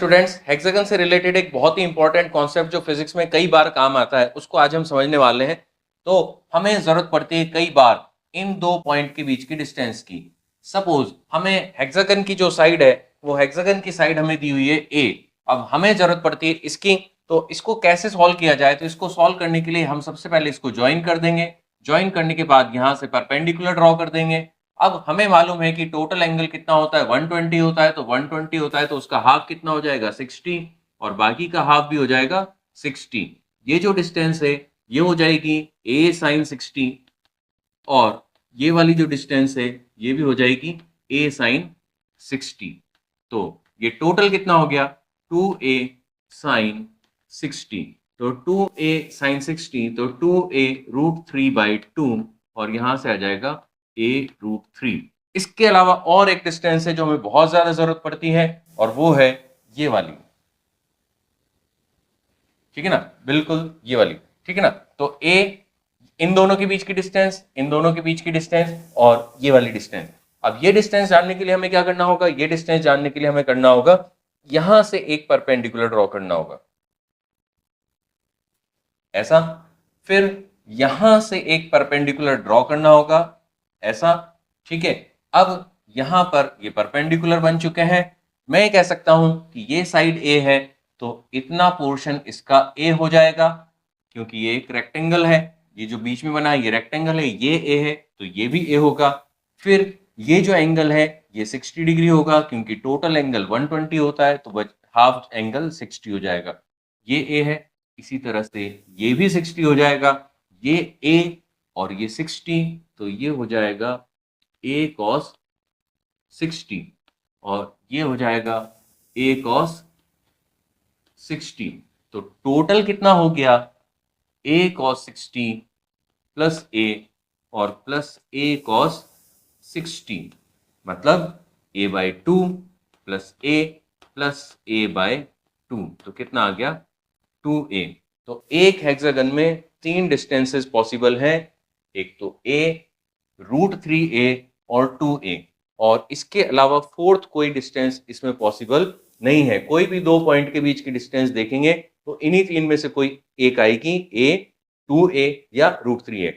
Students, hexagon से related एक बहुत ही इंपॉर्टेंट कॉन्सेप्ट जो फिजिक्स में कई बार काम आता है उसको आज हम समझने वाले हैं। तो हमें जरूरत पड़ती है कई बार इन दो पॉइंट के बीच की डिस्टेंस की। सपोज हमें हेक्सागन की जो साइड है वो हेक्सागन की साइड हमें दी हुई है ए। अब हमें जरूरत पड़ती है इसकी, तो इसको कैसे सॉल्व किया जाए? तो इसको सॉल्व करने के लिए हम सबसे पहले इसको ज्वाइन कर देंगे। ज्वाइन करने के बाद यहां से परपेंडिकुलर ड्रॉ कर देंगे। अब हमें मालूम है कि टोटल एंगल कितना होता है, 120 होता है। तो 120 होता है तो उसका हाफ कितना हो जाएगा, 60, और बाकी का हाफ भी हो जाएगा 60। ये जो डिस्टेंस है ये हो जाएगी a sin 60, और ये वाली जो डिस्टेंस है ये भी हो जाएगी a sin 60। तो ये टोटल कितना हो गया, 2a sin 60। तो 2a sin 60, तो 2a √3/2, और यहां से आ जाएगा a√3। इसके अलावा और एक डिस्टेंस है जो हमें बहुत ज्यादा जरूरत पड़ती है, और वो है ये वाली। ठीक है ना, बिल्कुल ये वाली। ठीक है ना, तो a इन दोनों के बीच की डिस्टेंस, इन दोनों के बीच की डिस्टेंस, और ये वाली डिस्टेंस। अब ये डिस्टेंस जानने के लिए हमें क्या करना होगा, ये डिस्टेंस जानने के लिए हमें करना होगा यहां से एक परपेंडिकुलर ड्रॉ करना होगा, ऐसा। फिर यहां से एक परपेंडिकुलर ड्रॉ करना होगा, ऐसा। ठीक है, अब यहां पर ये परपेंडिकुलर बन चुके हैं। मैं कह सकता हूं कि ये साइड ए है, तो इतना पोर्शन इसका ए हो जाएगा, क्योंकि ये एक रेक्टेंगल है। ये जो बीच में बना है ये रेक्टेंगल है, ये ए है तो ये भी ए होगा। फिर ये जो एंगल है ये 60 डिग्री होगा, क्योंकि टोटल एंगल 120 होता है, तो हाफ एंगल 60 हो जाएगा। ये ए है, इसी तरह से ये भी 60 हो जाएगा। ये ए और ये 60, तो ये हो जाएगा a cos 60, और ये हो जाएगा a cos 60। तो टोटल कितना हो गया, a cos 60 प्लस a और प्लस a cos 60, मतलब a/2 plus a plus a/2। तो कितना आ गया, 2a। तो एक हेक्सागन में तीन डिस्टेंसेस पॉसिबल हैं, एक तो a, √3a और 2a, और इसके अलावा फोर्थ कोई डिस्टेंस इसमें पॉसिबल नहीं है। कोई भी दो पॉइंट के बीच की डिस्टेंस देखेंगे तो इन्हीं तीन में से कोई एक आएगी, a, 2a या √3a।